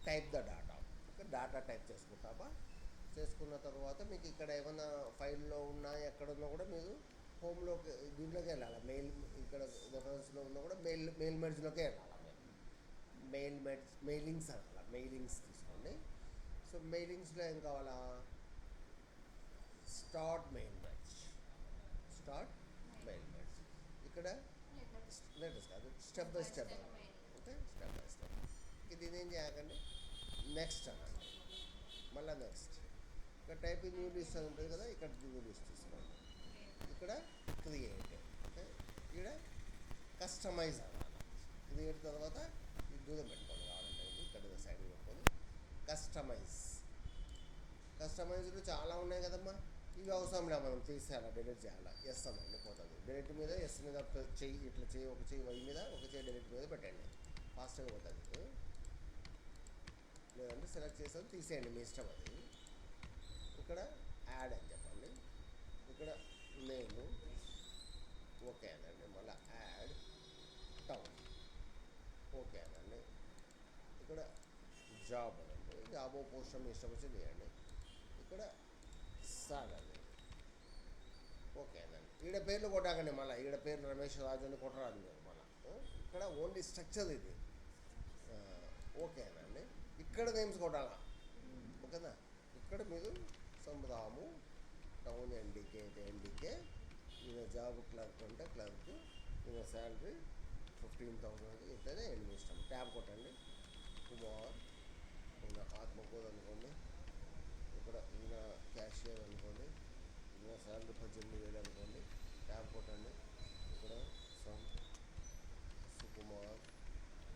Type the data. Okay, data type చేసుకుంటామా. చేసుకున్న తర్వాత మీకు ఇక్కడ ఏమైనా ఫైల్లో ఉన్నా ఎక్కడున్నా కూడా మీరు హోమ్లోకి దీంట్లోకి వెళ్ళాలి. మెయిల్ ఇక్కడ రెఫరెన్స్లో ఉన్నా కూడా మెయిల్ మెర్జ్లోకి వెళ్ళాలి. మెయిలింగ్స్ అనాలి. మెయిలింగ్స్ తీసుకోండి. సో మెయిలింగ్స్లో ఏం కావాలా, start mail merge. Start mail merge. ఇక్కడ లేటెస్ట్ కాదు, స్టెప్ బై స్టెప్ అనాలి. Okay, step by step. ఇది ఏం చేయకండి, నెక్స్ట్ అనండి. మళ్ళీ నెక్స్ట్. ఇక్కడ టైపింగ్ న్యూ లిస్ట్ అని ఉంటుంది కదా, ఇక్కడ న్యూ లిస్ట్ తీసుకోండి. ఇక్కడ క్రియేట్. ఓకే, ఇక్కడ కస్టమైజ్ అనాలి. క్రియేట్ తర్వాత ఇది దూరం పెట్టుకోండి కావాలంటే, ఇక్కడ సైడ్ పెట్టుకొని కస్టమైజ్లు చాలా ఉన్నాయి కదమ్మా. ఇవి అవసరం లే, మనం తీసేయాలా, డిలీట్ చేయాలా. ఎస్ అనండి, పోతుంది. డిలీట్ మీద ఎస్ మీద చెయ్యి, ఇట్లా చెయ్యి, ఒక చెయ్యి వై మీద, ఒక చెయ్యి డిలీట్ మీద పెట్టండి, ఫాస్ట్గా పోతుంది. లేదంటే సెలెక్ట్ చేసి తీసేయండి, మీ ఇష్టం అది. ఇక్కడ యాడ్ అని చెప్పండి. ఇక్కడ నేను ఓకే అనండి. మళ్ళీ యాడ్ టౌన్ ఓకే అనండి. ఇక్కడ జాబ్ అనండి. జాబ్ పోస్ట్ మీ ఇష్టం వచ్చి చేయండి. ఇక్కడ సాలరీ ఓకే అనండి. ఈడ పేర్లు కొట్టాకండి. మళ్ళీ ఈడ పేర్లు రమేష్ రాజు అని కొట్టరాదు మీరు మళ్ళీ. ఇక్కడ ఓన్లీ స్ట్రక్చర్ ఇది. ఓకే అనండి. ఇక్కడ నేమ్స్ కొట్టాలా, ఓకేనా. ఇక్కడ మీరు సంబరాము టౌన్ ఎన్డీకే అయితే ఎన్డీకే, ఈయన జాబ్ క్లర్క్ అంటే క్లర్క్, ఈయన శాలరీ 15,000 ఇట్లనే మీ ఇష్టం. ట్యాబ్ కొట్టండి. కుమార్, ఈయన ఆత్మకూరు అనుకోండి. ఇక్కడ ఈయన క్యాషియర్ అనుకోండి. ఈయన శాలరీ 18,000 అనుకోండి. ట్యాబ్ కొట్టండి. ఇక్కడ సుకుమార్,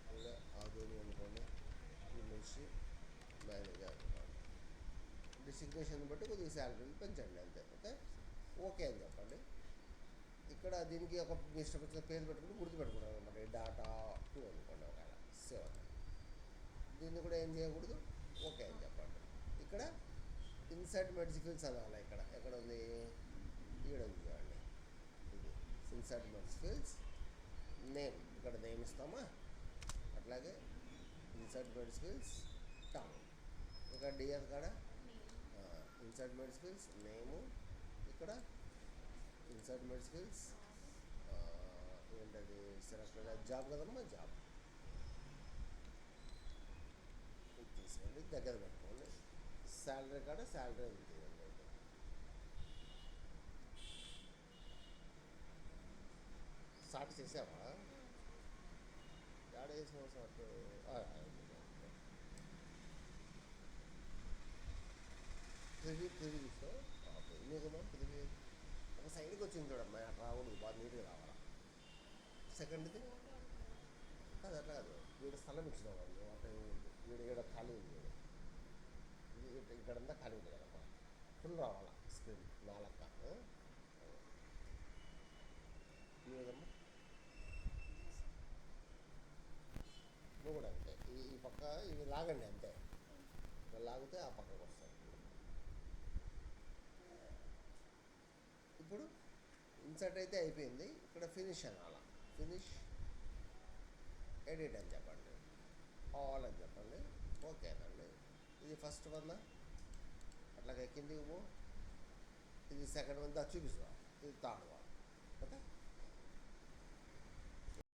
ఇక్కడ ఆదోని అనుకోండి. ఈ మనిషి మేనేజర్ అనుకోండి. డిసిగ్నేషన్ బట్టి కొద్దిగా శాలరీలు పెంచండి అంతే. ఓకే, ఓకే అని చెప్పండి. ఇక్కడ దీనికి ఒక ఇష్టపడిన పేరు పెట్టుకుని గుర్తుపెట్టుకున్నాను అనమాట. డాటా 2 అనుకోండి, ఒకవేళ సేవ్ అని. దీన్ని కూడా ఏం చేయకూడదు, ఓకే అని చెప్పండి. ఇక్కడ ఇన్సర్ట్ మెర్జ్ అనాలి. ఇక్కడ ఎక్కడ ఉంది, ఈడ ఉంది చూడండి. ఇది ఇన్సర్ట్ మెర్జ్ నేమ్. ఇక్కడ నేమ్ ఇస్తామా. అట్లాగే ఇన్సర్ట్ మెర్జ్ టౌన్. ఇక్కడ డిఆర్ కాడ ఇన్సర్ట్ మెర్జ్ నేము. ఇక్కడ ఇన్సర్ట్ మెర్జ్ ఏంటది, సెలెక్ట్ జాబ్ కదమ్మా, జాబ్ తీసుకోండి, దగ్గర పెట్టుకోండి. శాలరీ కాడ శాలరీ ఉంది. స్టార్ట్ చేసావా, యాడ్ చేసిన స్టార్ట్ ప్రివ్యూ చూసావు. నీకమ్మా ప్రివ్యూ ఒక సైడ్కి వచ్చింది చూడమ్మా, అట్లా రాకూడదు, బాగా నీట్గా రావాలా. సెకండ్ది కాదు, అట్లా కాదు. వీడు స్థలం ఇచ్చినావు వాళ్ళు, అట్లా వీడు ఇక్కడ ఖాళీ ఉంది. ఇక్కడంతా ఖాళీ ఉంది కదమ్మా, ఫుల్ రావాలా స్క్రీన్ నాలక్క. లేదమ్మా, నువ్వు కూడా అంతే. ఈ పక్క ఇవి లాగండి అంతే, లాగితే ఆ పక్కకు వస్తాయి. ఇప్పుడు ఇన్సర్ట్ అయితే అయిపోయింది. ఇక్కడ ఫినిష్ అనాల. ఫినిష్ ఎడిట్ అని చెప్పండి, ఆల్ అని చెప్పండి. ఓకే అనండి. ఇది ఫస్ట్ వన్, అట్లాగే కిందికి పో. ఇది సెకండ్ వన్, చూపిస్తా. ఇది థర్డ్ వన్. ఓకే.